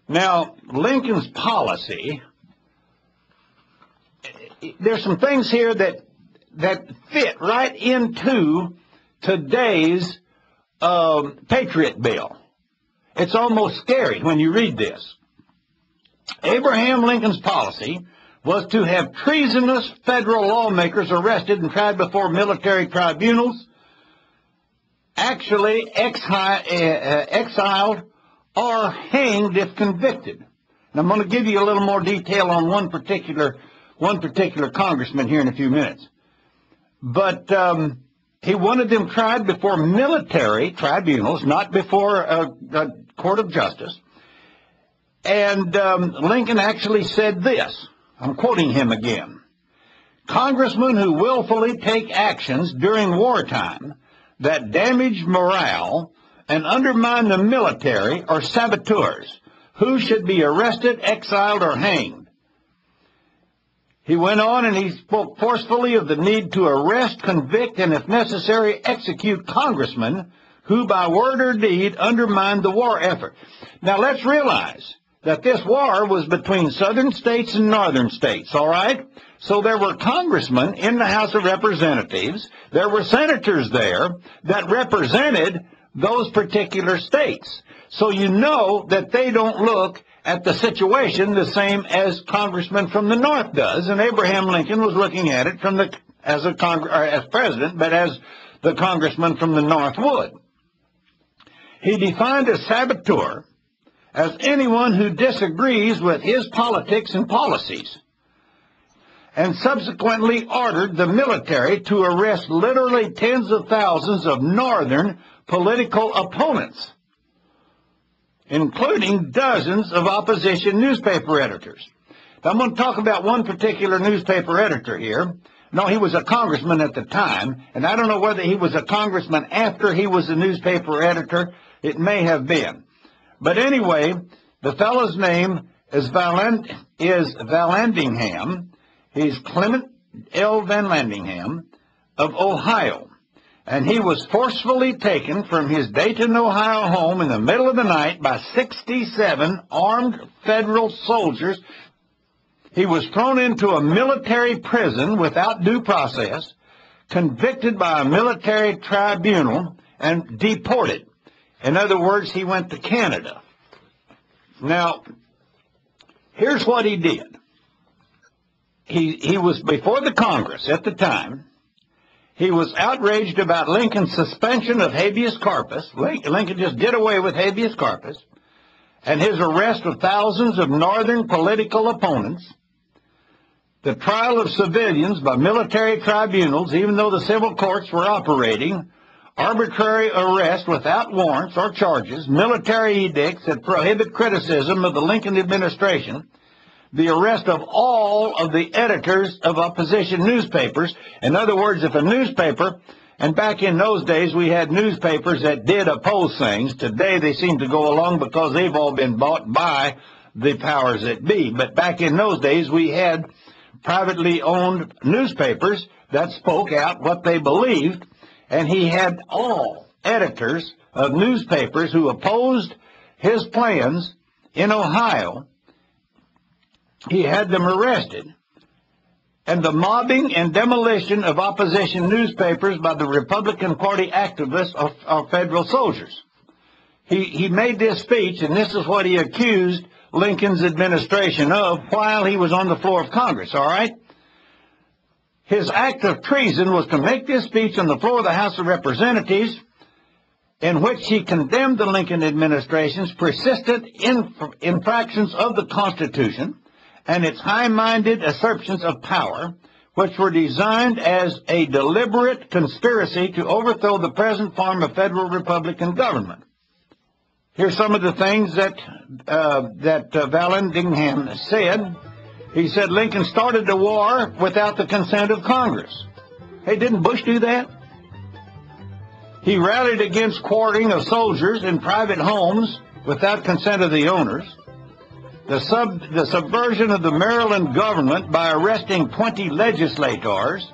Now, Lincoln's policy, there's some things here that fit right into today's Patriot Bill. It's almost scary when you read this. Abraham Lincoln's policy was to have treasonous federal lawmakers arrested and tried before military tribunals, actually exiled or hanged if convicted. And I'm going to give you a little more detail on one particular congressman here in a few minutes. But he wanted them tried before military tribunals, not before a court of justice. And Lincoln actually said this. I'm quoting him again. Congressmen who willfully take actions during wartime that damage morale and undermine the military are saboteurs who should be arrested, exiled, or hanged. He went on and he spoke forcefully of the need to arrest, convict, and if necessary, execute congressmen who by word or deed undermined the war effort. Now let's realize that this war was between southern states and northern states, all right? So there were congressmen in the House of Representatives, there were senators there that represented those particular states. So you know that they don't look at the situation the same as congressman from the north does, and Abraham Lincoln was looking at it from as president, but as the congressman from the north would. He defined a saboteur as anyone who disagrees with his politics and policies, and subsequently ordered the military to arrest literally tens of thousands of northern political opponents, including dozens of opposition newspaper editors. Now, I'm going to talk about one particular newspaper editor here. No, he was a congressman at the time, and I don't know whether he was a congressman after he was a newspaper editor. It may have been. But anyway, the fellow's name is Vallandigham. He's Clement L. Vallandigham of Ohio. And he was forcefully taken from his Dayton, Ohio home in the middle of the night by 67 armed federal soldiers. He was thrown into a military prison without due process, convicted by a military tribunal, and deported. In other words, he went to Canada. Now, here's what he did. He was before the Congress at the time. He was outraged about Lincoln's suspension of habeas corpus. Lincoln just did away with habeas corpus, and his arrest of thousands of northern political opponents, the trial of civilians by military tribunals, even though the civil courts were operating, arbitrary arrest without warrants or charges, military edicts that prohibit criticism of the Lincoln administration, the arrest of all of the editors of opposition newspapers. In other words, if a newspaper, and back in those days we had newspapers that did oppose things. Today they seem to go along because they've all been bought by the powers that be. But back in those days we had privately owned newspapers that spoke out what they believed. And he had all editors of newspapers who opposed his plans in Ohio. He had them arrested. And the mobbing and demolition of opposition newspapers by the Republican Party activists are federal soldiers. He made this speech, and this is what he accused Lincoln's administration of while he was on the floor of Congress, all right? His act of treason was to make this speech on the floor of the House of Representatives in which he condemned the Lincoln administration's persistent infractions of the Constitution and its high-minded assertions of power, which were designed as a deliberate conspiracy to overthrow the present form of federal Republican government. Here's some of the things that Vallandigham said. He said Lincoln started the war without the consent of Congress. Hey, didn't Bush do that? He rallied against quartering of soldiers in private homes without consent of the owners. The subversion of the Maryland government by arresting 20 legislators.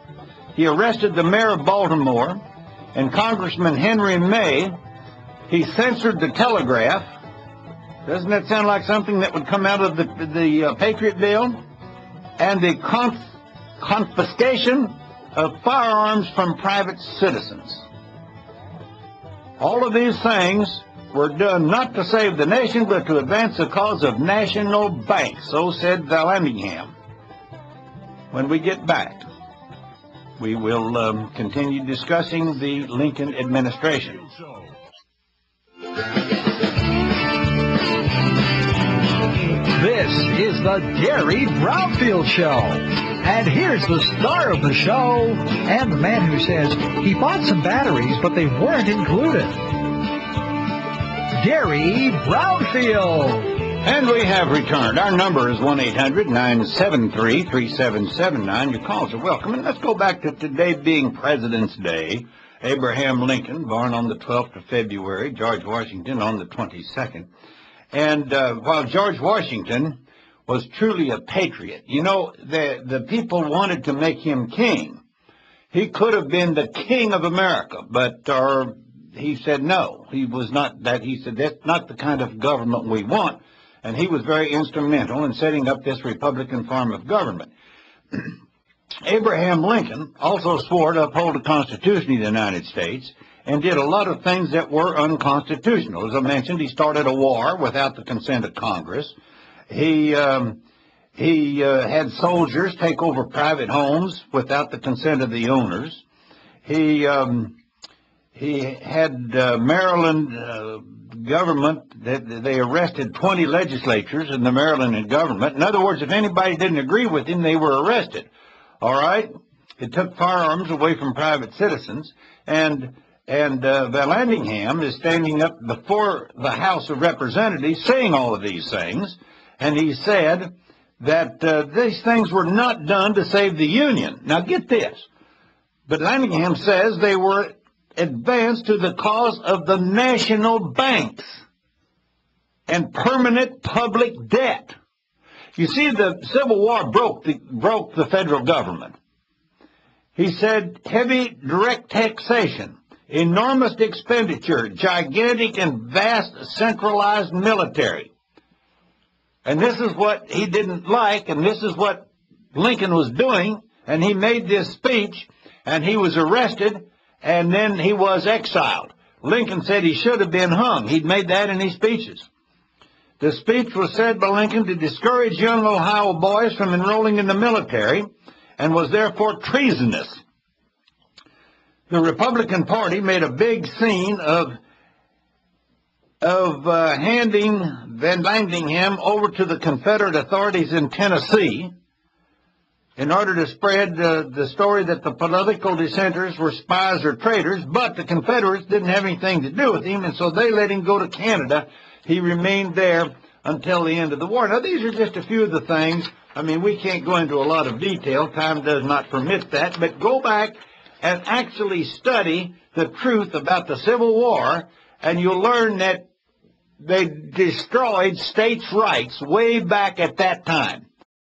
He arrested the mayor of Baltimore and Congressman Henry May. He censored the telegraph. Doesn't that sound like something that would come out of the Patriot Bill? And the confiscation of firearms from private citizens. All of these things were done not to save the nation, but to advance the cause of national banks. So said Vallandigham. When we get back, we will continue discussing the Lincoln administration. This is the Derry Brownfield Show. And here's the star of the show, and the man who says he bought some batteries, but they weren't included. Derry Brownfield. And we have returned. Our number is 1-800-973-3779. Your calls are welcome. And let's go back to today being President's Day. Abraham Lincoln, born on the 12th of February. George Washington on the 22nd. And while George Washington was truly a patriot, you know, the people wanted to make him king. He could have been the king of America, but he said no. He was not that. He said that's not the kind of government we want. And he was very instrumental in setting up this Republican form of government. Abraham Lincoln also swore to uphold the Constitution of the United States and did a lot of things that were unconstitutional. As I mentioned, he started a war without the consent of Congress. He had soldiers take over private homes without the consent of the owners. He had Maryland government, they arrested 20 legislatures in the Maryland government. In other words, if anybody didn't agree with him, they were arrested. All right? It took firearms away from private citizens. And Vallandigham is standing up before the House of Representatives saying all of these things. And he said that these things were not done to save the Union. Now get this. But Vallandigham says they were advanced to the cause of the national banks and permanent public debt. You see, the Civil War broke the federal government. He said heavy direct taxation, enormous expenditure, gigantic and vast centralized military. And this is what he didn't like, and this is what Lincoln was doing, and he made this speech, and he was arrested, and then he was exiled. Lincoln said he should have been hung. He'd made that in his speeches. The speech was said by Lincoln to discourage young Ohio boys from enrolling in the military and was therefore treasonous. The Republican Party made a big scene of handing Vallandigham over to the Confederate authorities in Tennessee in order to spread the story that the political dissenters were spies or traitors, but the Confederates didn't have anything to do with him, and so they let him go to Canada. He remained there until the end of the war. Now, these are just a few of the things. I mean, we can't go into a lot of detail. Time does not permit that. But go back and actually study the truth about the Civil War, and you'll learn that they destroyed states' rights way back at that time.